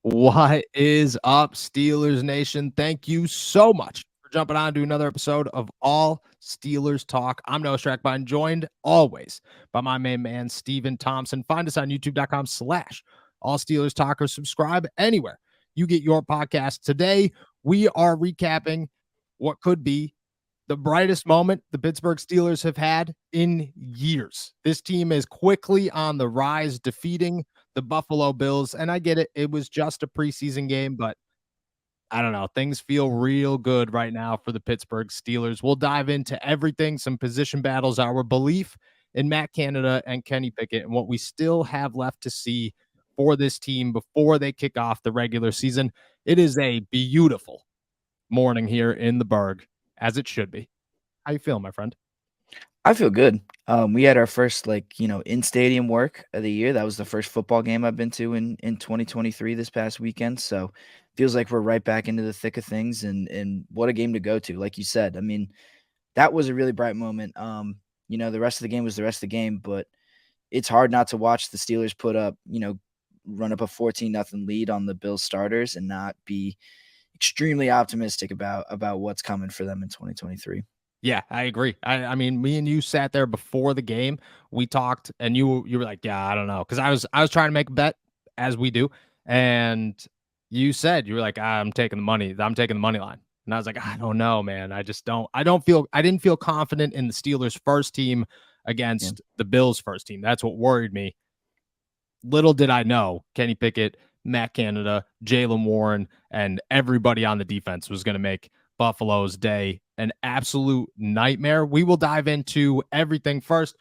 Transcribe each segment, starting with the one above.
What is up, Steelers Nation? Thank you so much for jumping on to another episode of All Steelers Talk. I'm Noah Strackbine, joined always by my main man, Steven Thompson. Find us on youtube.com/All Steelers Talk or subscribe anywhere you get your podcast. Today, we are recapping what could be the brightest moment the Pittsburgh Steelers have had in years. This team is quickly on the rise, defeating the Buffalo Bills. And I get it. It was just a preseason game, but I don't know. Things feel real good right now for the Pittsburgh Steelers. We'll dive into everything, some position battles, our belief in Matt Canada and Kenny Pickett, and what we still have left to see for this team before they kick off the regular season. It is a beautiful morning here in the Berg, as it should be. How you feel, my friend? I feel good. We had our first in stadium work of the year. That was the first football game I've been to in 2023 this past weekend. So feels like we're right back into the thick of things and what a game to go to. Like you said, I mean, that was a really bright moment. The rest of the game was the rest of the game, but it's hard not to watch the Steelers run up a 14-0 lead on the Bills starters and not be extremely optimistic about what's coming for them in 2023. Yeah, I agree. I mean, me and you sat there before the game. We talked, and you were like, "Yeah, I don't know," because I was trying to make a bet, as we do, and you said you were like, "I'm taking the money. I'm taking the money line," and I was like, "I don't know, man. I just don't. I didn't feel confident in the Steelers' first team against the Bills' first team. That's what worried me. Little did I know, Kenny Pickett, Matt Canada, Jaylen Warren, and everybody on the defense was going to make Buffalo's day an absolute nightmare. We will dive into everything first.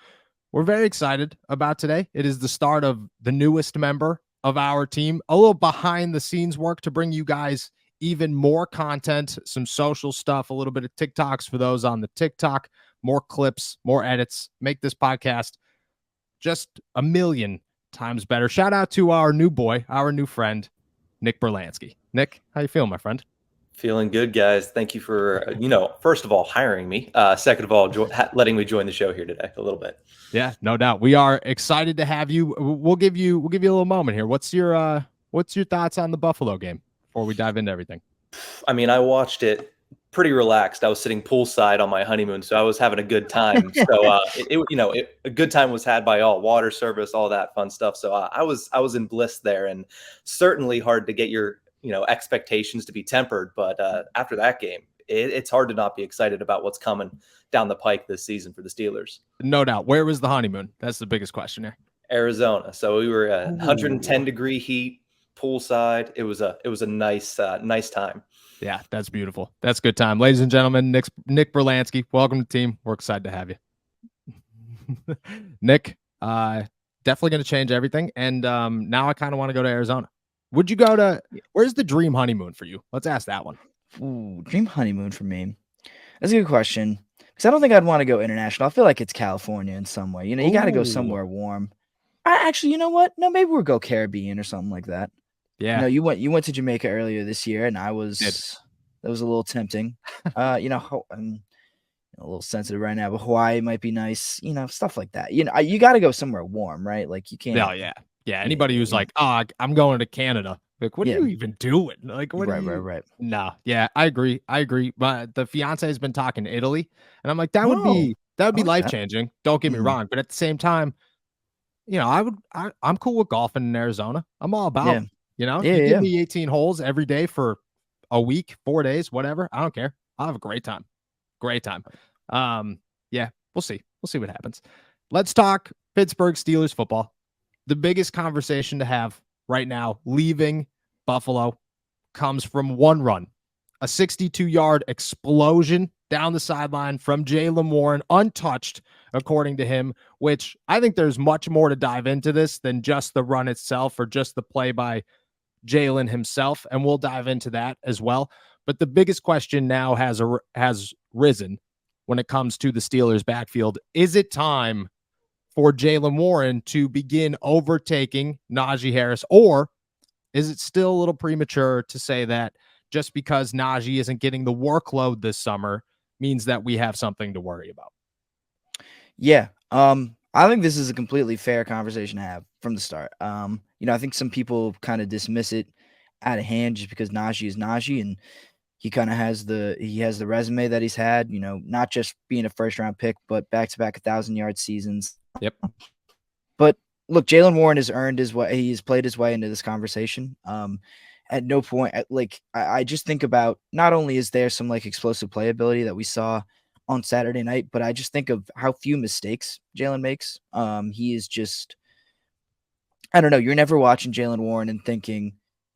We're very excited about today. It is the start of the newest member of our team. A little behind the scenes work to bring you guys even more content, some social stuff, a little bit of TikToks for those on the TikTok, more clips, more edits, make this podcast just a million times better. Shout out to our new boy, our new friend, Nick Berlansky. Nick, how you feeling, my friend? Feeling good, guys. Thank you for, first of all, hiring me. Second of all, letting me join the show here today a little bit. Yeah, no doubt. We are excited to have you. We'll give you a little moment here. What's your thoughts on the Buffalo game before we dive into everything? I mean, I watched it pretty relaxed. I was sitting poolside on my honeymoon, so I was having a good time. So a good time was had by all, water service, all that fun stuff. So I was in bliss there, and certainly hard to get your expectations to be tempered. But after that game, it's hard to not be excited about what's coming down the pike this season for the Steelers. No doubt. Where was the honeymoon? That's the biggest question here. Arizona. So we were at 110-degree heat, poolside. It was a nice time. Yeah, that's beautiful. That's a good time. Ladies and gentlemen, Nick Berlansky, welcome to the team. We're excited to have you. Nick, definitely going to change everything. And now I kind of want to go to Arizona. Would you go to, where's the dream honeymoon for you? Let's ask that one. Ooh, dream honeymoon for me. That's a good question. Because I don't think I'd want to go international. I feel like it's California in some way. You got to go somewhere warm. Actually, you know what? No, maybe we'll go Caribbean or something like that. Yeah. No, you went to Jamaica earlier this year, and that was a little tempting. I'm a little sensitive right now, but Hawaii might be nice. Stuff like that. You got to go somewhere warm, right? Like you can't. Oh, yeah. Yeah. Anybody who's like, "Oh, I'm going to Canada." Like, what are you even doing? Like, what? Right. No. Yeah, I agree. But the fiance has been talking to Italy, and I'm like, that would be life changing. Don't get me wrong, but at the same time, I'm cool with golfing in Arizona. I'm all about it. You give me 18 holes every day for a week, 4 days, whatever. I don't care. I'll have a great time. Yeah, we'll see. We'll see what happens. Let's talk Pittsburgh Steelers football. The biggest conversation to have right now, leaving Buffalo, comes from one run, a 62-yard explosion down the sideline from Jaylen Warren, untouched, according to him, which I think there's much more to dive into this than just the run itself or just the play by Jaylen himself, and we'll dive into that as well. But the biggest question now has risen when it comes to the Steelers' backfield. Is it time for Jaylen Warren to begin overtaking Najee Harris, or is it still a little premature to say that just because Najee isn't getting the workload this summer means that we have something to worry about? Yeah. I think this is a completely fair conversation to have from the start. I think some people kind of dismiss it out of hand just because Najee is Najee, and he kind of has the resume that he's had. Not just being a first round pick, but back to back 1,000-yard seasons. Yep. But look, Jalen Warren has earned his way. He's played his way into this conversation. At no point, I just think about, not only is there some like explosive playability that we saw on Saturday night, but I just think of how few mistakes Jalen makes. He is just, I don't know. You're never watching Jalen Warren and thinking,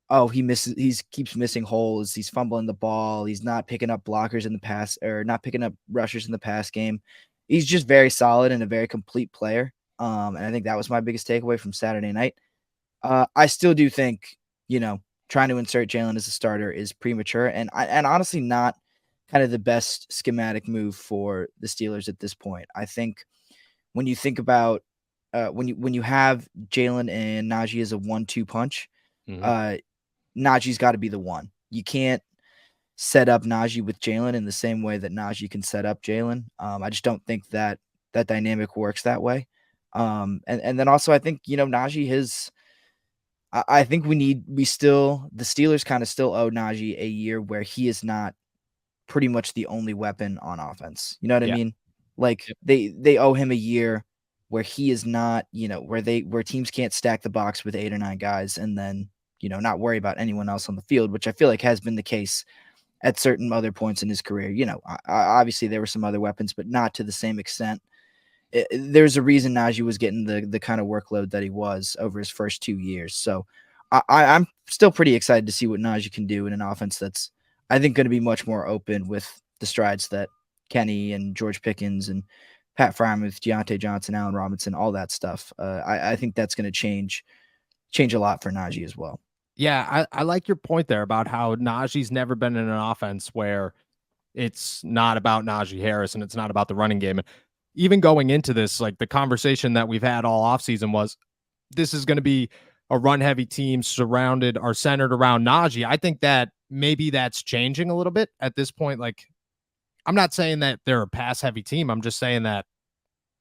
oh, he keeps missing holes. He's fumbling the ball. He's not picking up blockers in the pass, or not picking up rushers in the pass game. He's just very solid and a very complete player. And I think that was my biggest takeaway from Saturday night. I still do think, trying to insert Jalen as a starter is premature and honestly not kind of the best schematic move for the Steelers at this point. I think when you think about when you have Jalen and Najee as a 1-2 punch, Najee's got to be the one. You can't set up Najee with Jalen in the same way that Najee can set up Jalen. I just don't think that dynamic works that way. And then also I think, Najee I think the Steelers kind of still owe Najee a year where he is not pretty much the only weapon on offense. You know what I mean? Like they owe him a year where he is not, where teams can't stack the box with 8 or 9 guys and then, not worry about anyone else on the field, which I feel like has been the case at certain other points in his career. Obviously there were some other weapons, but not to the same extent. There's a reason Najee was getting the kind of workload that he was over his first 2 years. So I'm still pretty excited to see what Najee can do in an offense that's, I think, going to be much more open with the strides that Kenny and George Pickens and Pat Freiermuth, Deontay Johnson, Allen Robinson, all that stuff. I think that's going to change a lot for Najee as well. Yeah, I like your point there about how Najee's never been in an offense where it's not about Najee Harris and it's not about the running game. And even going into this, like the conversation that we've had all offseason was, this is going to be a run-heavy team centered around Najee. I think that maybe that's changing a little bit at this point. Like, I'm not saying that they're a pass-heavy team. I'm just saying that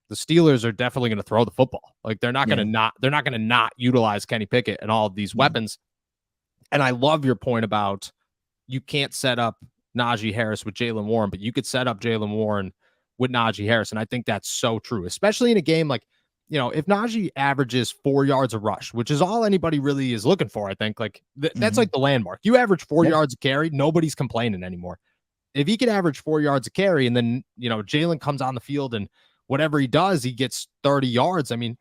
the Steelers are definitely going to throw the football. Like, they're not going to not utilize Kenny Pickett and all of these weapons. And I love your point about you can't set up Najee Harris with Jalen Warren, but you could set up Jalen Warren with Najee Harris. And I think that's so true, especially in a game like, if Najee averages 4 yards a rush, which is all anybody really is looking for, I think that's like the landmark. You average 4 yards a carry, nobody's complaining anymore. If he could average 4 yards a carry and then, Jalen comes on the field and whatever he does, he gets 30 yards. I mean,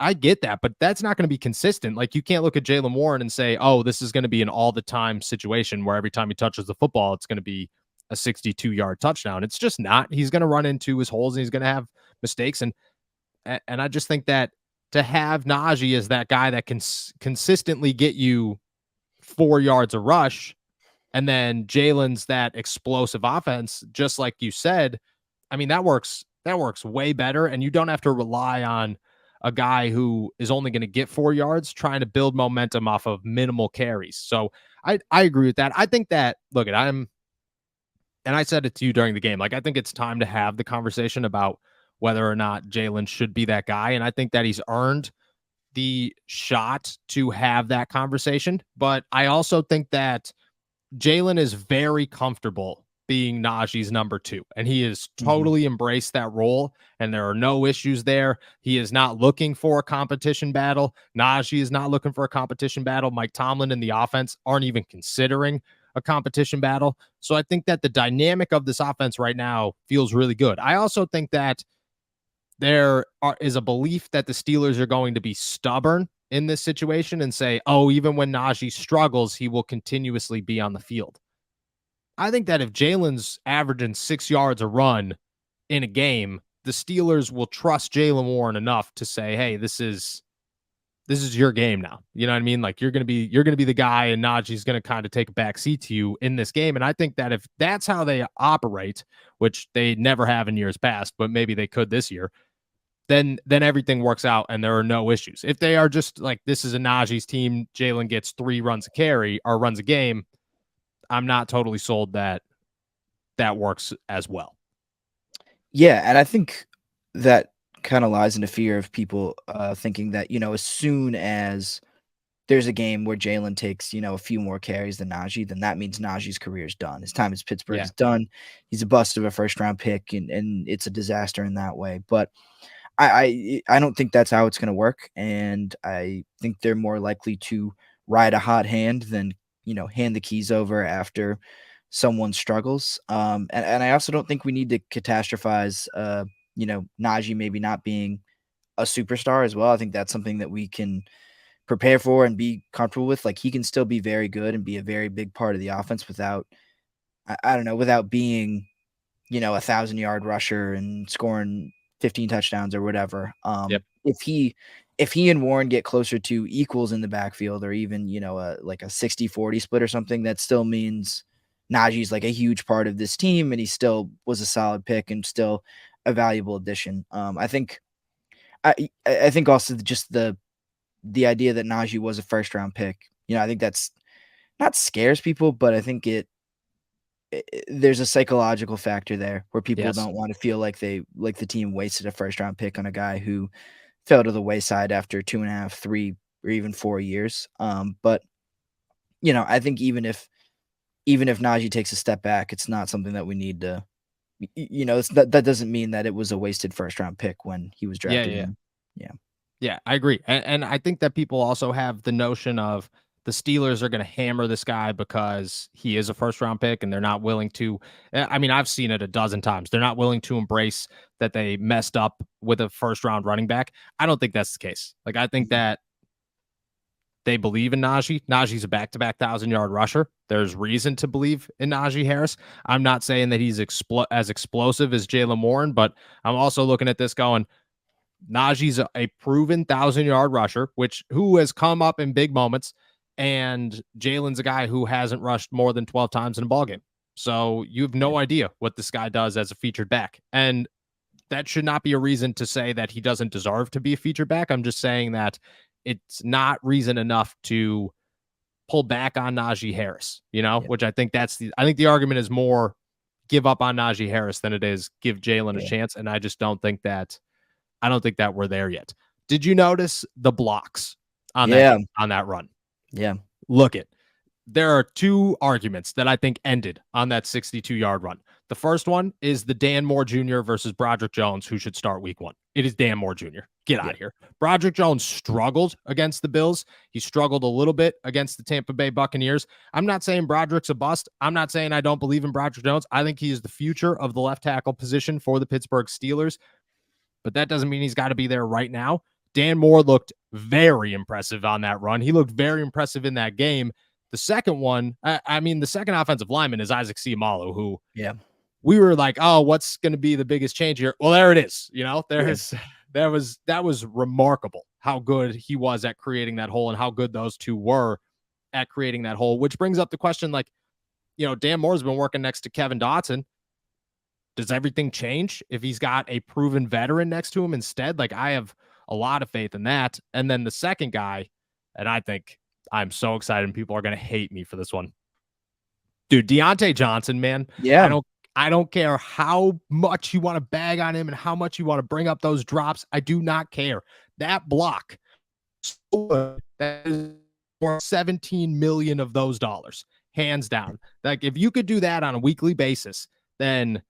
I get that, but that's not going to be consistent. Like, you can't look at Jalen Warren and say, oh, this is going to be an all the time situation where every time he touches the football, it's going to be a 62-yard touchdown. It's just not. He's going to run into his holes and he's going to have mistakes. And I just think that to have Najee as that guy that can consistently get you 4 yards a rush, and then Jalen's that explosive offense, just like you said, I mean, that works way better. And you don't have to rely on a guy who is only going to get 4 yards trying to build momentum off of minimal carries. So I agree with that. I think that, and I said it to you during the game, like, I think it's time to have the conversation about whether or not Jalen should be that guy. And I think that he's earned the shot to have that conversation. But I also think that Jalen is very comfortable being Najee's number 2, and he has totally embraced that role, and there are no issues there. He is not looking for a competition battle. Najee is not looking for a competition battle. Mike Tomlin and the offense aren't even considering a competition battle. So I think that the dynamic of this offense right now feels really good. I also think that there is a belief that the Steelers are going to be stubborn in this situation and say, oh, even when Najee struggles, he will continuously be on the field. I think that if Jalen's averaging 6 yards a run in a game, the Steelers will trust Jalen Warren enough to say, hey, this is your game now. You know what I mean? Like, you're going to be the guy, and Najee's going to kind of take a back seat to you in this game. And I think that if that's how they operate, which they never have in years past, but maybe they could this year, then everything works out and there are no issues. If they are just like, this is a Najee's team, Jalen gets 3 runs a carry or runs a game, I'm not totally sold that works as well. Yeah, and I think that kind of lies in the fear of people thinking that, as soon as there's a game where Jalen takes, a few more carries than Najee, then that means Najee's career is done. His time as Pittsburgh Yeah. is done. He's a bust of a first round pick, and it's a disaster in that way. But I don't think that's how it's going to work, and I think they're more likely to ride a hot hand than hand the keys over after someone struggles. And I also don't think we need to catastrophize. Najee maybe not being a superstar as well. I think that's something that we can prepare for and be comfortable with. Like, he can still be very good and be a very big part of the offense without, I don't know, without being, 1,000-yard rusher and scoring 15 touchdowns or whatever. Yep. If he and Warren get closer to equals in the backfield, or even, like a 60-40 split or something, that still means Najee's like a huge part of this team, and he still was a solid pick and still a valuable addition. I think also just the idea that Najee was a first round pick, I think that's not scares people, but I think there's a psychological factor there where people Yes. don't want to feel like the team wasted a first round pick on a guy who fell to the wayside after 2.5, 3, or even 4 years. But I think even if Najee takes a step back, it's not something that we need to, that doesn't mean that it was a wasted first round pick when he was drafted. Yeah, I agree. And I think that people also have the notion of the Steelers are going to hammer this guy because he is a first round pick, and they're not willing to. I mean, I've seen it a dozen times. They're not willing to embrace that they messed up with a first round running back. I don't think that's the case. Like, I think that they believe in Najee. Najee's a back-to-back 1,000-yard rusher. There's reason to believe in Najee Harris. I'm not saying that he's as explosive as Jalen Warren, but I'm also looking at this going, Najee's a proven 1,000-yard rusher, who has come up in big moments, and Jalen's a guy who hasn't rushed more than 12 times in a ballgame. So you have no idea what this guy does as a featured back. And that should not be a reason to say that he doesn't deserve to be a featured back. I'm just saying that it's not reason enough to pull back on Najee Harris, which I think I think the argument is more give up on Najee Harris than it is give Jalen a chance. And I just don't think that we're there yet. Did you notice the blocks on that run? Yeah. Look it. There are two arguments that I think ended on that 62-yard run. The first one is the Dan Moore Jr. versus Broderick Jones, who should start week 1. It is Dan Moore Jr. Get out of here. Broderick Jones struggled against the Bills. He struggled a little bit against the Tampa Bay Buccaneers. I'm not saying Broderick's a bust. I'm not saying I don't believe in Broderick Jones. I think he is the future of the left tackle position for the Pittsburgh Steelers, but that doesn't mean he's got to be there right now. Dan Moore looked very impressive on that run. He looked very impressive in that game. The second one, the second offensive lineman is Isaac Seumalo, who we were like, oh, what's going to be the biggest change here? Well, there it is. That was remarkable how good he was at creating that hole and how good those two were at creating that hole, which brings up the question, Dan Moore's been working next to Kevin Dotson. Does everything change if he's got a proven veteran next to him instead? Like, I have a lot of faith in that. And then the second guy, and I think I'm so excited and people are going to hate me for this one. Dude, Deontay Johnson, man. Yeah. I don't care how much you want to bag on him and how much you want to bring up those drops. I do not care. That block, that is worth 17 million of those dollars, hands down. Like, if you could do that on a weekly basis, then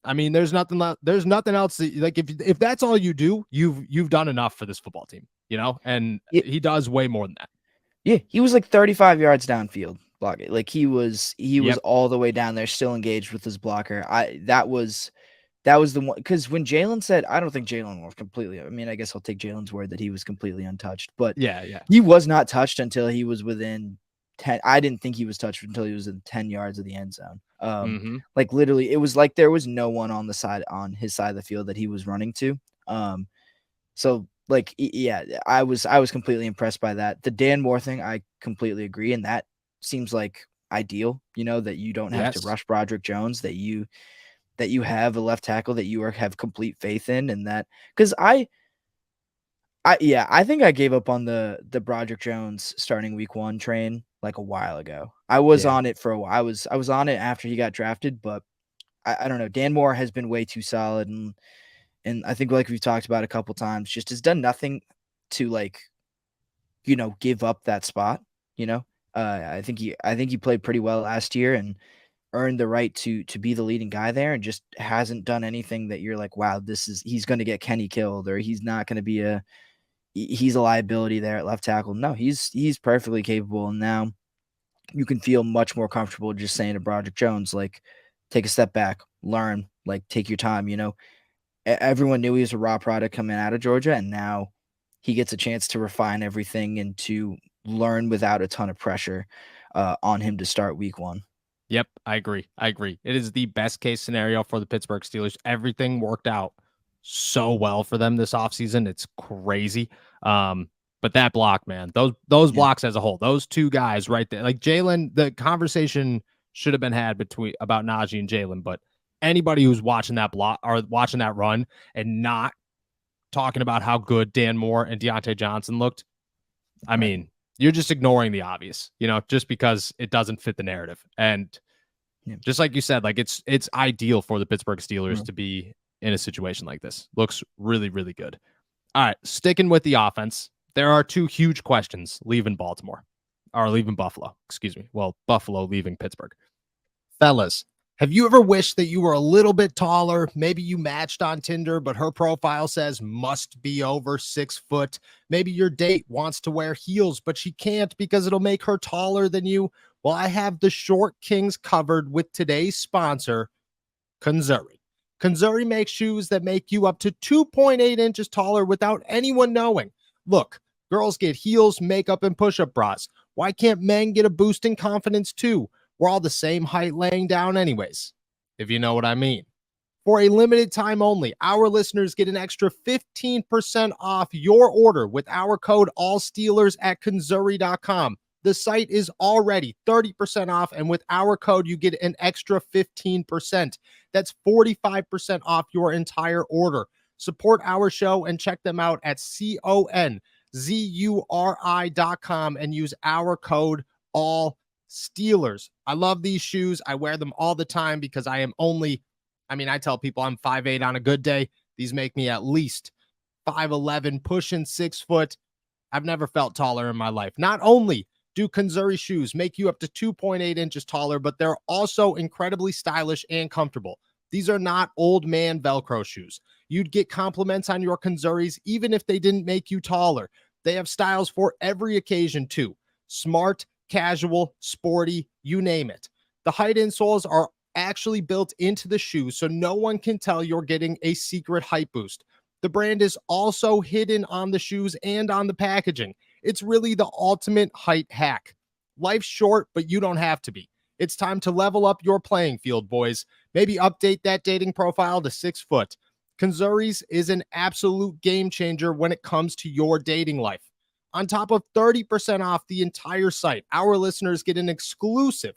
there's nothing else. If that's all you do, you've done enough for this football team, and he does way more than that. Yeah. He was like 35 yards downfield blocking. Like, he was all the way down there, still engaged with his blocker. That was the one, because when Jalen said, I don't think Jalen was completely, I guess I'll take Jalen's word that he was completely untouched, but he was not touched until he was within 10. I didn't think he was touched until he was in 10 yards of the end zone. Like, literally, it was like there was no one on his side of the field that he was running to. So, like, yeah, I was completely impressed by that. The Dan Moore thing, I completely agree, and that seems like ideal. That you don't have to rush Broderick Jones, that you have a left tackle that you have complete faith in, and that, because I think I gave up on the Broderick Jones starting week 1 train like a while ago. I was on it for a while. I was on it after he got drafted, but I don't know. Dan Moore has been way too solid, and I think, like we've talked about a couple times, just has done nothing to, like, give up that spot. I think he played pretty well last year and earned the right to be the leading guy there, and just hasn't done anything that you're like, wow, he's going to get Kenny killed, or he's not going to be he's a liability there at left tackle. No, he's perfectly capable, and now you can feel much more comfortable just saying to Broderick Jones, like, take a step back, learn, like, take your time. Everyone knew he was a raw product coming out of Georgia, and now he gets a chance to refine everything and to learn without a ton of pressure on him to start week 1. Yep, I agree. It is the best case scenario for the Pittsburgh Steelers. Everything worked out so well for them this offseason. It's crazy. But that block, man, those blocks as a whole, those two guys right there, like Jalen, the conversation should have been had about Najee and Jalen, but anybody who's watching that block or watching that run and not talking about how good Dan Moore and Deontay Johnson looked, I mean, you're just ignoring the obvious, just because it doesn't fit the narrative. And just like you said, like it's ideal for the Pittsburgh Steelers to be in a situation like this. Looks really, really good. All right, sticking with the offense, there are two huge questions leaving Buffalo, excuse me. Well, Buffalo leaving Pittsburgh. Fellas, have you ever wished that you were a little bit taller? Maybe you matched on Tinder, but her profile says must be over 6 foot. Maybe your date wants to wear heels, but she can't because it'll make her taller than you. Well, I have the short kings covered with today's sponsor, Kanzuri. Kanzuri makes shoes that make you up to 2.8 inches taller without anyone knowing. Look, girls get heels, makeup, and push-up bras. Why can't men get a boost in confidence too? We're all the same height laying down anyways, if you know what I mean. For a limited time only, our listeners get an extra 15% off your order with our code ALLSTEELERS at Kanzuri.com. The site is already 30% off, and with our code, you get an extra 15%. That's 45% off your entire order. Support our show and check them out at CONZURI.com and use our code ALLSTEELERS. I love these shoes. I wear them all the time because I tell people I'm 5'8" on a good day. These make me at least 5'11", pushing 6 foot. I've never felt taller in my life. Not only do Kanzuri shoes make you up to 2.8 inches taller, but they're also incredibly stylish and comfortable. These are not old man Velcro shoes. You'd get compliments on your Kanzuris even if they didn't make you taller. They have styles for every occasion too. Smart, casual, sporty, you name it. The height insoles are actually built into the shoe, so no one can tell you're getting a secret height boost. The brand is also hidden on the shoes and on the packaging. It's really the ultimate height hack. Life's short, but you don't have to be. It's time to level up your playing field, boys. Maybe update that dating profile to 6 foot. Kanzuris is an absolute game changer when it comes to your dating life. On top of 30% off the entire site, our listeners get an exclusive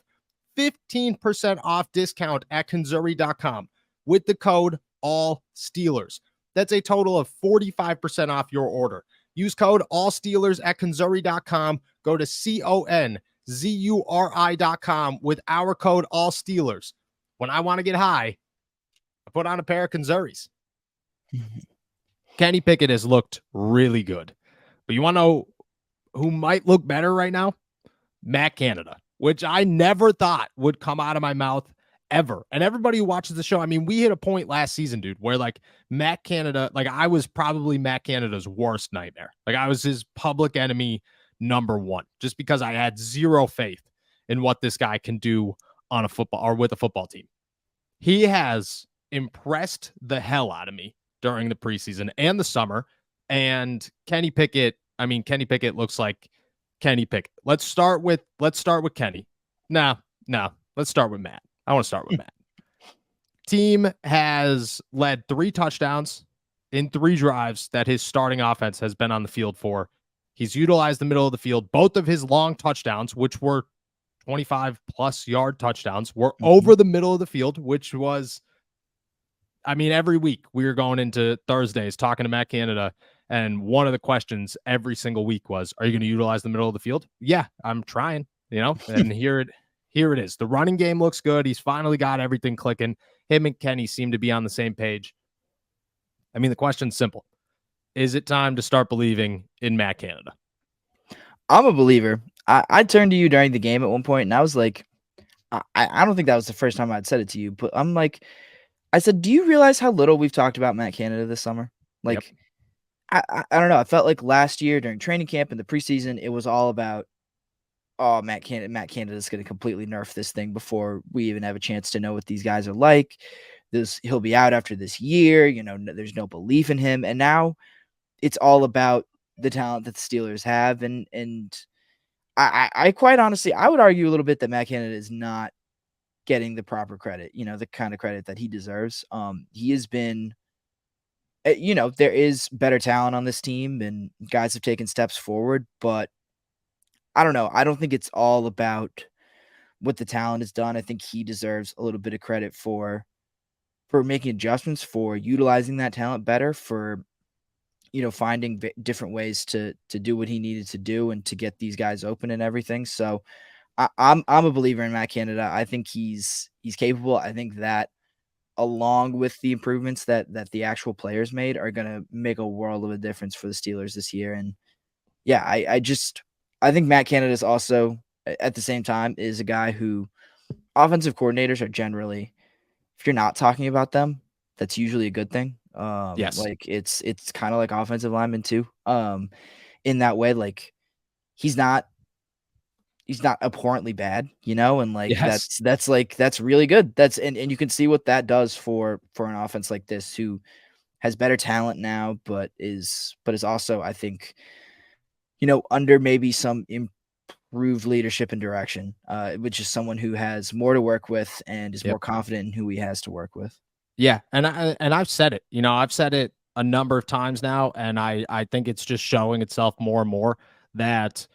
15% off discount at Kanzuri.com with the code ALLSTEELERS. That's a total of 45% off your order. Use code ALLSTEELERS at Kanzuri.com. Go to CONZURI.com with our code ALLSTEELERS. When I want to get high, I put on a pair of Kanzuris. Kenny Pickett has looked really good. But you want to know who might look better right now? Matt Canada, which I never thought would come out of my mouth ever. And everybody who watches the show, we hit a point last season, dude, where Matt Canada, I was probably Matt Canada's worst nightmare. I was his public enemy number one, just because I had zero faith in what this guy can do on a football or with a football team. He has impressed the hell out of me during the preseason and the summer. And Kenny Pickett looks like Kenny Pickett. Let's start with Kenny. No, let's start with Matt. I want to start with Matt. Team has led 3 touchdowns in 3 drives that his starting offense has been on the field for. He's utilized the middle of the field. Both of his long touchdowns, which were 25-plus yard touchdowns, were over the middle of the field, which was, every week we were going into Thursdays talking to Matt Canada, and one of the questions every single week was, are you going to utilize the middle of the field? Yeah, I'm trying, and here it is. The running game looks good. He's finally got everything clicking. Him and Kenny seem to be on the same page. The question's simple. Is it time to start believing in Matt Canada? I'm a believer. I turned to you during the game at one point, and I was like, I don't think that was the first time I'd said it to you, but I'm like, I said, "Do you realize how little we've talked about Matt Canada this summer?" Yep. Like, I don't know. I felt like last year during training camp and the preseason, it was all about, oh, Matt Canada's going to completely nerf this thing before we even have a chance to know what these guys are like. He'll be out after this year. There's no belief in him, and now it's all about the talent that the Steelers have, and I quite honestly, I would argue a little bit that Matt Canada is not getting the proper credit, the kind of credit that he deserves. He has been, there is better talent on this team and guys have taken steps forward, but I don't know. I don't think it's all about what the talent has done. I think he deserves a little bit of credit for making adjustments, for utilizing that talent better, for finding different ways to do what he needed to do and to get these guys open and everything. So I'm a believer in Matt Canada. I think he's capable. I think that along with the improvements that the actual players made are going to make a world of a difference for the Steelers this year. And yeah, I think Matt Canada is also at the same time is a guy who offensive coordinators are generally, if you're not talking about them, that's usually a good thing. Yes. Like it's kind of like offensive linemen too. In that way, like he's not abhorrently bad, and like Yes. that's really good. And you can see what that does for an offense like this who has better talent now, but is also, I think, under maybe some improved leadership and direction, which is someone who has more to work with and is Yep. more confident in who he has to work with. Yeah, and I've said it. I've said it a number of times now, and I think it's just showing itself more and more that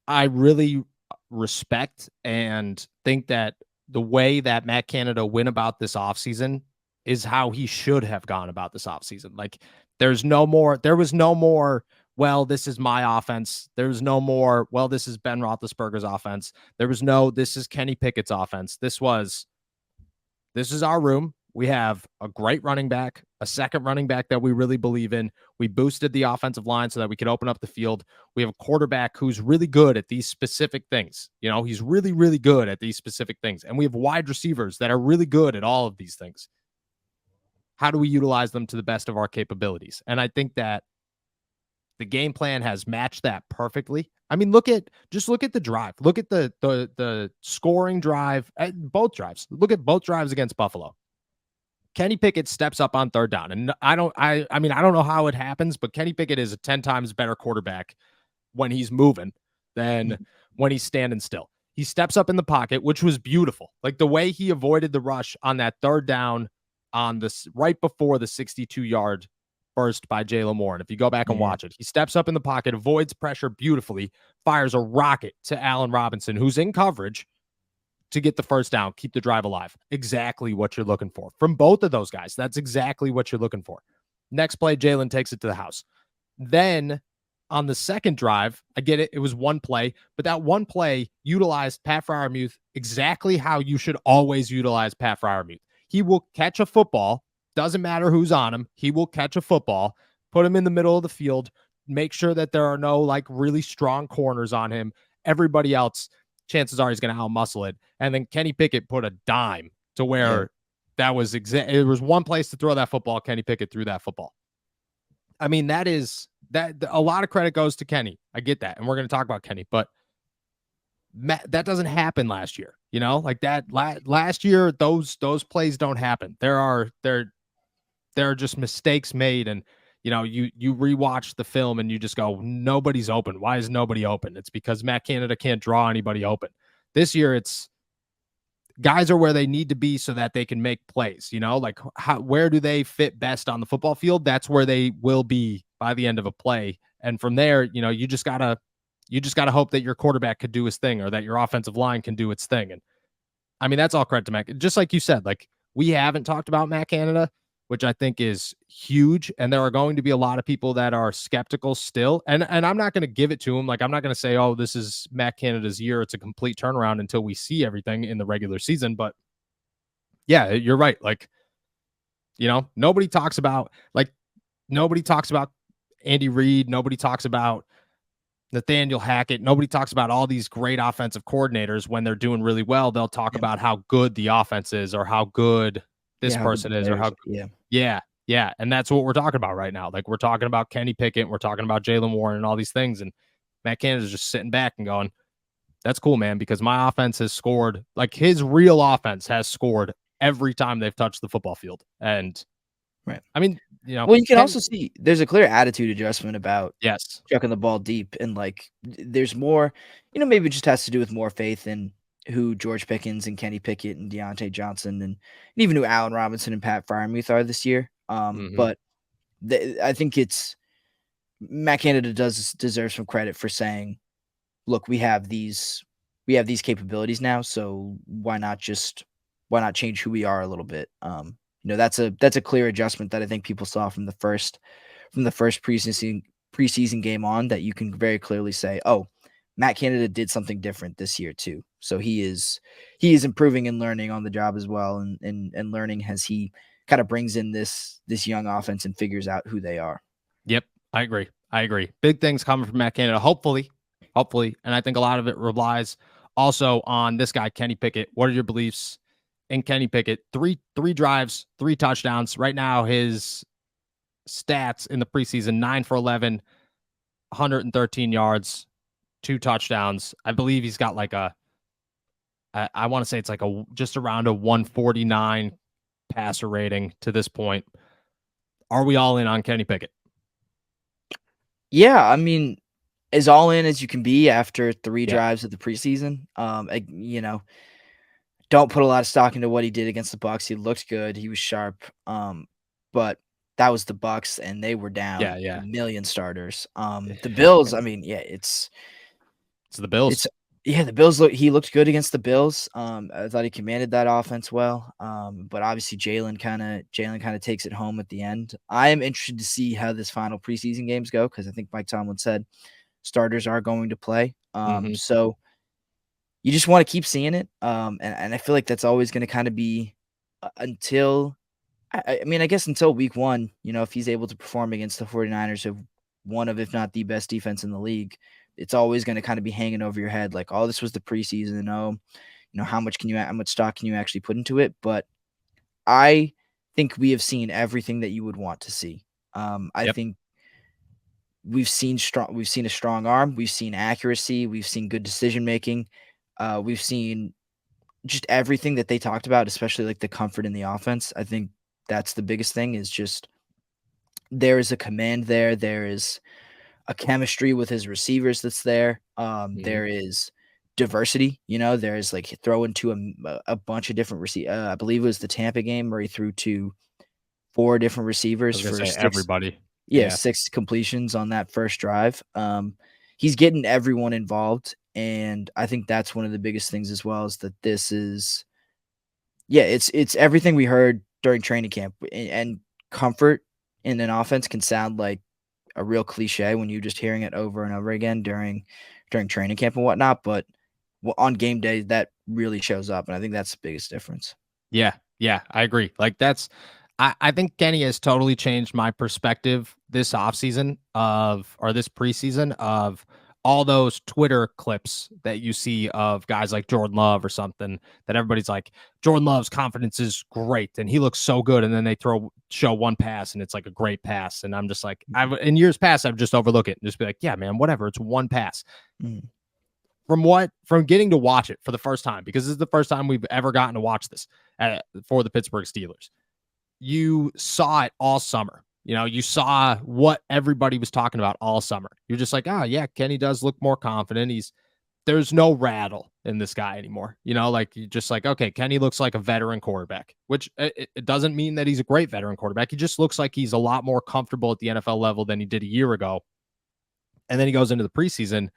I really respect and think that the way that Matt Canada went about this offseason is how he should have gone about this offseason. Like there was no more, well, this is my offense. There was no more, well, this is Ben Roethlisberger's offense. There was no, this is Kenny Pickett's offense. This is our room. We have a great running back, a second running back that we really believe in. We boosted the offensive line so that we could open up the field. We have a quarterback who's really good at these specific things. He's really, really good at these specific things. And we have wide receivers that are really good at all of these things. How do we utilize them to the best of our capabilities? And I think that the game plan has matched that perfectly. I mean, look at the drive. Look at the scoring drive at both drives. Look at both drives against Buffalo. Kenny Pickett steps up on third down. And I don't know how it happens, but Kenny Pickett is a 10 times better quarterback when he's moving than when he's standing still. He steps up in the pocket, which was beautiful. Like the way he avoided the rush on that third down on this right before the 62-yard burst by Jay Lamore. And if you go back and watch it, he steps up in the pocket, avoids pressure beautifully, fires a rocket to Allen Robinson, who's in coverage, to get the first down, keep the drive alive. Exactly what you're looking for from both of those guys. That's exactly what you're looking for. Next play, Jalen takes it to the house. Then on the second drive, I get it. It was one play, but that one play utilized Pat Freiermuth exactly how you should always utilize Pat Freiermuth. He will catch a football. Doesn't matter who's on him. He will catch a football, put him in the middle of the field, make sure that there are no like really strong corners on him. Everybody else, chances are he's going to outmuscle it. And then Kenny Pickett put a dime to where that was it was one place to throw that football. Kenny Pickett threw that football. I mean, that a lot of credit goes to Kenny. I get that. And we're going to talk about Kenny, but that doesn't happen last year. Like that last year, those plays don't happen. There are just mistakes made. And, you rewatch the film and you just go, nobody's open. Why is nobody open? It's because Matt Canada can't draw anybody open. This year, it's guys are where they need to be so that they can make plays, like where do they fit best on the football field? That's where they will be by the end of a play. And from there, you just gotta hope that your quarterback could do his thing or that your offensive line can do its thing. And I mean, that's all credit to Matt. Just like you said, like we haven't talked about Matt Canada, which I think is huge. And there are going to be a lot of people that are skeptical still. And I'm not going to give it to him. Like, I'm not going to say, oh, this is Matt Canada's year. It's a complete turnaround until we see everything in the regular season. But yeah, you're right. Like, nobody talks about Andy Reid. Nobody talks about Nathaniel Hackett. Nobody talks about all these great offensive coordinators when they're doing really well. They'll talk Yeah. about how good the offense is or how good this Yeah, how good the person is or players. how Yeah. yeah, yeah. And that's what we're talking about right now. Like we're talking about Kenny Pickett, we're talking about Jalen Warren and all these things. And Matt Canada's just sitting back and going, that's cool, man, because my offense has scored, like his real offense has scored every time they've touched the football field. And Right. I mean, Well, you can Ken, also see there's a clear attitude adjustment about yes. chucking the ball deep, and like there's more, maybe it just has to do with more faith in who George Pickens and Kenny Pickett and Deontay Johnson and even who Allen Robinson and Pat Freiermuth are this year. Mm-hmm. But I think it's Matt Canada does deserve some credit for saying, look, we have these capabilities now, so why not change who we are a little bit? That's a clear adjustment that I think people saw from the first preseason game on, that you can very clearly say, oh, Matt Canada did something different this year too. So he is improving and learning on the job as well, and learning as he kind of brings in this young offense and figures out who they are. Yep, I agree. Big things coming from Matt Canada, hopefully. And I think a lot of it relies also on this guy, Kenny Pickett. What are your beliefs in Kenny Pickett? Three drives, 3 touchdowns. Right now, his stats in the preseason: 9 for 11, 113 yards, 2 touchdowns. I believe he's got like I want to say it's like just around a 149 passer rating to this point. Are we all in on Kenny Pickett? Yeah, I mean, as all in as you can be after 3 drives of the preseason. Don't put a lot of stock into what he did against the Bucks. He looked good. He was sharp. But that was the Bucks, and they were down a million starters. The Bills, I mean, yeah, it's the Bills. The Bills he looked good against the Bills. I thought he commanded that offense well. But obviously Jalen kind of takes it home at the end. I am interested to see how this final preseason games go, because I think Mike Tomlin said starters are going to play. So you just want to keep seeing it. And I feel like that's always going to kind of be until I guess until week 1, if he's able to perform against the 49ers, of one of, if not the best defense in the league, it's always going to kind of be hanging over your head. Like, oh, this was the preseason. How much stock can you actually put into it? But I think we have seen everything that you would want to see. I think we've seen a strong arm. We've seen accuracy. We've seen good decision making. We've seen just everything that they talked about, especially like the comfort in the offense. I think that's the biggest thing, is just there is a command there. There is a chemistry with his receivers that's there. There is diversity. There is like throwing to a bunch of different receivers. I believe it was the Tampa game where he threw to 4 different receivers for 6. Everybody. Yeah, 6 completions on that first drive. He's getting everyone involved, and I think that's one of the biggest things as well, is that this is, it's everything we heard during training camp. And comfort in an offense can sound like a real cliche when you're just hearing it over and over again during training camp and whatnot, but on game day that really shows up, and I think that's the biggest difference. Yeah, I agree. Like I think Kenny has totally changed my perspective this offseason or this preseason of all those Twitter clips that you see of guys like Jordan Love or something, that everybody's like, Jordan Love's confidence is great and he looks so good. And then they show one pass and it's like a great pass. And I'm just like, in years past, I've just overlook it and just be like, yeah, man, whatever. It's one pass. From getting to watch it for the first time, because this is the first time we've ever gotten to watch this for the Pittsburgh Steelers. You saw it all summer. You saw what everybody was talking about all summer. You're just like, oh yeah, Kenny does look more confident. There's no rattle in this guy anymore. Like you're just like, okay, Kenny looks like a veteran quarterback, which it doesn't mean that he's a great veteran quarterback. He just looks like he's a lot more comfortable at the NFL level than he did a year ago. And then he goes into the preseason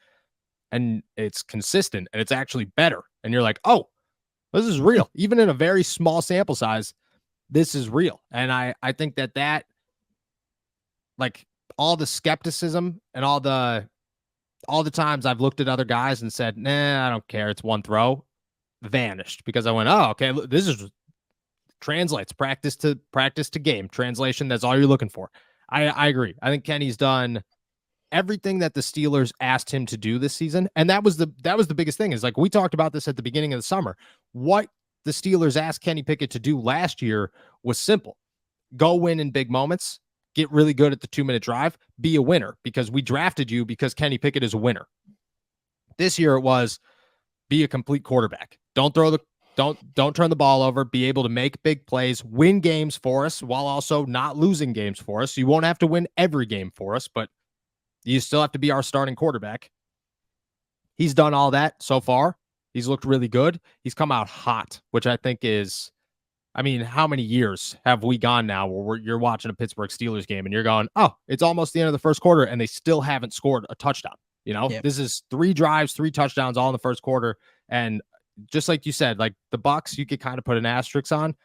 and it's consistent and it's actually better. And you're like, oh, this is real. Even in a very small sample size, this is real. And I think that like all the skepticism and all the times I've looked at other guys and said, nah, I don't care, it's one throw, vanished, because I went, oh, okay, this is translates practice to game translation. That's all you're looking for. I agree. I think Kenny's done everything that the Steelers asked him to do this season. And that was the biggest thing, is like, we talked about this at the beginning of the summer. What the Steelers asked Kenny Pickett to do last year was simple. Go win in big moments, get really good at the 2-minute drive, be a winner, because we drafted you because Kenny Pickett is a winner. This year it was be a complete quarterback. Don't turn the ball over, be able to make big plays, win games for us while also not losing games for us. You won't have to win every game for us, but you still have to be our starting quarterback. He's done all that so far. He's looked really good. He's come out hot, which I think is, I mean, how many years have we gone now where you're watching a Pittsburgh Steelers game and you're going, oh, it's almost the end of the first quarter and they still haven't scored a touchdown. This is 3 drives, 3 touchdowns all in the first quarter. And just like you said, like the Bucs, you could kind of put an asterisk on.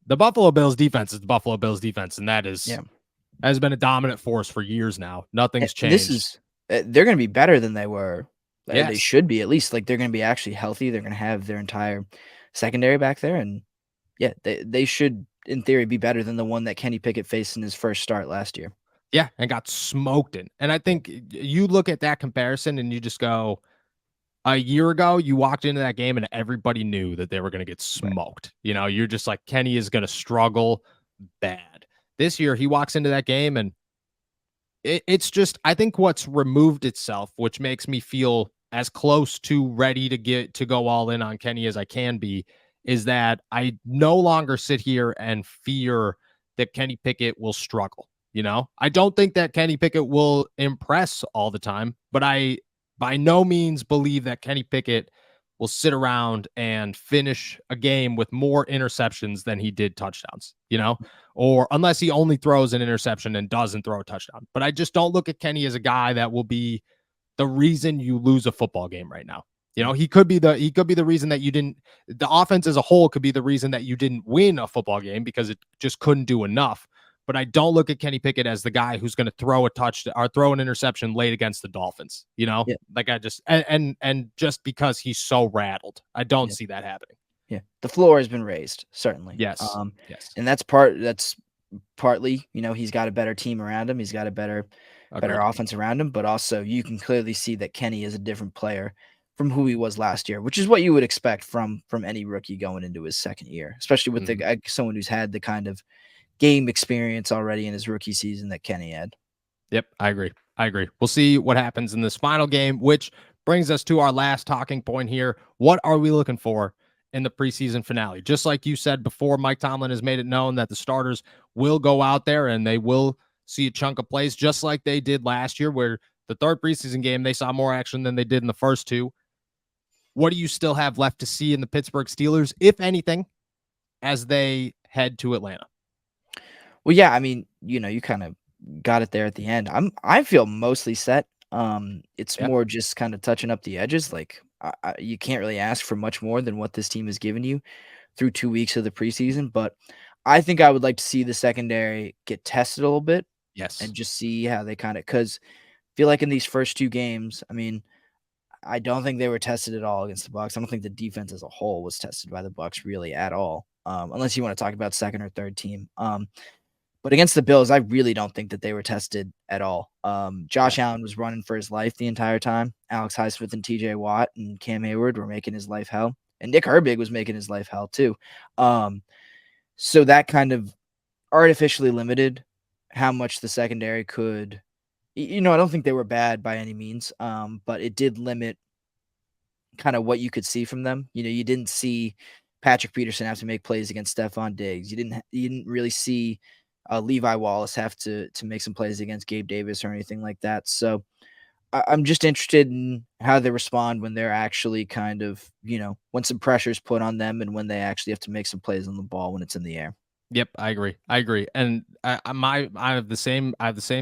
The Buffalo Bills defense is the Buffalo Bills defense, and that has been a dominant force for years now. Nothing's changed. They're going to be better than they were. Yes. They should be, at least. Like, they're going to be actually healthy. They're going to have their entire secondary back there, and they should, in theory, be better than the one that Kenny Pickett faced in his first start last year. Yeah, and got smoked in. And I think you look at that comparison and you just go, a year ago, you walked into that game and everybody knew that they were going to get smoked. Right. You're just like, Kenny is going to struggle bad. This year, he walks into that game and it's just, I think what's removed itself, which makes me feel as close to ready to go all in on Kenny as I can be, is that I no longer sit here and fear that Kenny Pickett will struggle. I don't think that Kenny Pickett will impress all the time, but I by no means believe that Kenny Pickett will sit around and finish a game with more interceptions than he did touchdowns, or unless he only throws an interception and doesn't throw a touchdown. But I just don't look at Kenny as a guy that will be the reason you lose a football game right now. He could be the reason that the offense as a whole could be the reason that you didn't win a football game because it just couldn't do enough. But I don't look at Kenny Pickett as the guy who's going to throw a touchdown or throw an interception late against the Dolphins, like I just, and just because he's so rattled, I don't see that happening. Yeah. The floor has been raised, certainly. Yes. Yes. And that's partly, he's got a better team around him. He's got a better offense around him, but also you can clearly see that Kenny is a different player from who he was last year, which is what you would expect from any rookie going into his second year, especially with someone who's had the kind of game experience already in his rookie season that Kenny had. Yep, I agree. We'll see what happens in this final game, which brings us to our last talking point here. What are we looking for in the preseason finale? Just like you said before, Mike Tomlin has made it known that the starters will go out there and they will see a chunk of plays, just like they did last year, where the third preseason game, they saw more action than they did in the first 2. What do you still have left to see in the Pittsburgh Steelers, if anything, as they head to Atlanta? Well, yeah, I mean, you kind of got it there at the end. I feel mostly set. It's more just kind of touching up the edges. Like you can't really ask for much more than what this team has given you through 2 weeks of the preseason. But I think I would like to see the secondary get tested a little bit. Yes, and just see how they because I feel like in these first 2 games, I mean, I don't think they were tested at all against the Bucs. I don't think the defense as a whole was tested by the Bucs really at all, unless you want to talk about second or third team. But against the Bills, I really don't think that they were tested at all. Josh Allen was running for his life the entire time. Alex Highsmith and TJ Watt and Cam Hayward were making his life hell. And Nick Herbig was making his life hell too. So that kind of artificially limited how much the secondary could, I don't think they were bad by any means, but it did limit kind of what you could see from them. You didn't see Patrick Peterson have to make plays against Stephon Diggs. You didn't really see Levi Wallace have to make some plays against Gabe Davis or anything like that. So I'm just interested in how they respond when they're actually kind of, when some pressure is put on them and when they actually have to make some plays on the ball when it's in the air. Yep, I agree. And I have the same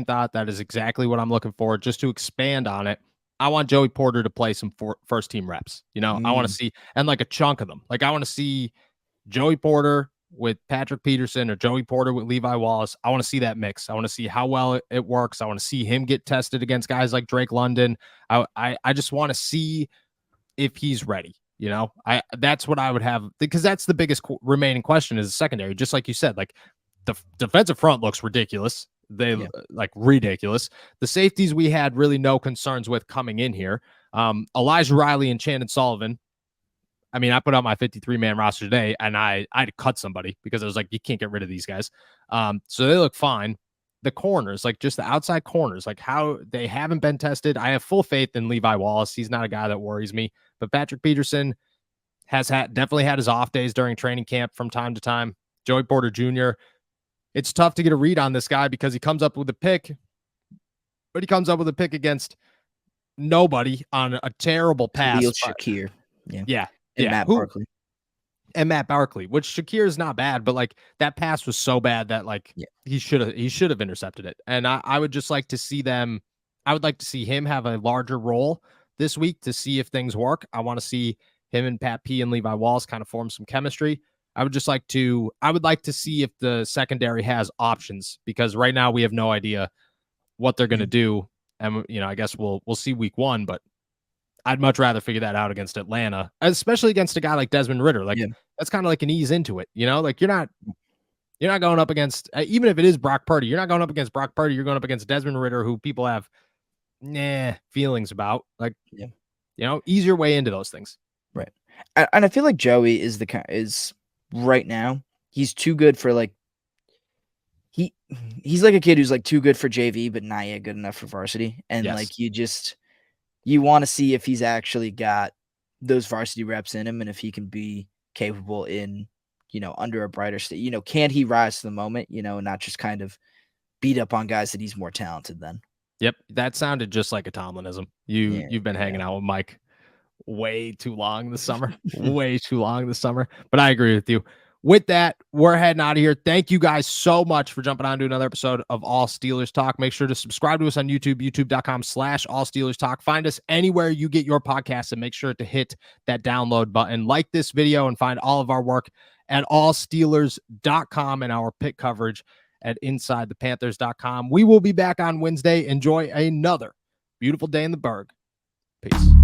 thought. That is exactly what I'm looking for. Just to expand on it, I want Joey Porter to play some first team reps. I want to see, and like a chunk of them. Like I want to see Joey Porter with Patrick Peterson or Joey Porter with Levi Wallace. I want to see that mix. I want to see how well it works. I want to see him get tested against guys like Drake London. I just want to see if he's ready. That's what I would have, because that's the biggest remaining question is the secondary. Just like you said, like the defensive front looks ridiculous. They like ridiculous. The safeties we had really no concerns with coming in here. Elijah Riley and Shannon Sullivan. I mean, I put out my 53-man roster today, and I had to cut somebody because I was like, you can't get rid of these guys. So they look fine. The corners, like just the outside corners, like how they haven't been tested. I have full faith in Levi Wallace. He's not a guy that worries me. But Patrick Peterson has definitely had his off days during training camp from time to time. Joey Porter Jr., it's tough to get a read on this guy because he comes up with a pick, but he comes up with a pick against nobody on a terrible pass. Khalil Shakir. Yeah. And Matt Barkley. And Matt Barkley, which Shakir is not bad, but like that pass was so bad that like he should have intercepted it. And I would just like to see them. I would like to see him have a larger role this week to see if things work. I want to see him and Pat P and Levi Wallace kind of form some chemistry. I would like to see if the secondary has options, because right now we have no idea what they're going to do. And, I guess we'll see week 1, but I'd much rather figure that out against Atlanta, especially against a guy like Desmond Ridder. Like that's kind of like an ease into it, like you're not going up against, even if it is Brock Purdy, you're not going up against Brock Purdy. You're going up against Desmond Ridder, who people have feelings about. Like, ease your way into those things. Right. And I feel like Joey is right now, he's too good for like, he's like a kid who's like too good for JV, but not yet good enough for varsity. And like, you want to see if he's actually got those varsity reps in him and if he can be capable in, under a brighter state. Can he rise to the moment, and not just kind of beat up on guys that he's more talented than. Yep. That sounded just like a Tomlinism. You've been hanging out with Mike way too long this summer. Way too long this summer. But I agree with you. With that, we're heading out of here. Thank you guys so much for jumping on to another episode of All Steelers Talk. Make sure to subscribe to us on YouTube, youtube.com/All Steelers Talk. Find us anywhere you get your podcasts and make sure to hit that download button. Like this video and find all of our work at allsteelers.com and our pick coverage at insidethepanthers.com. We will be back on Wednesday. Enjoy another beautiful day in the Berg. Peace.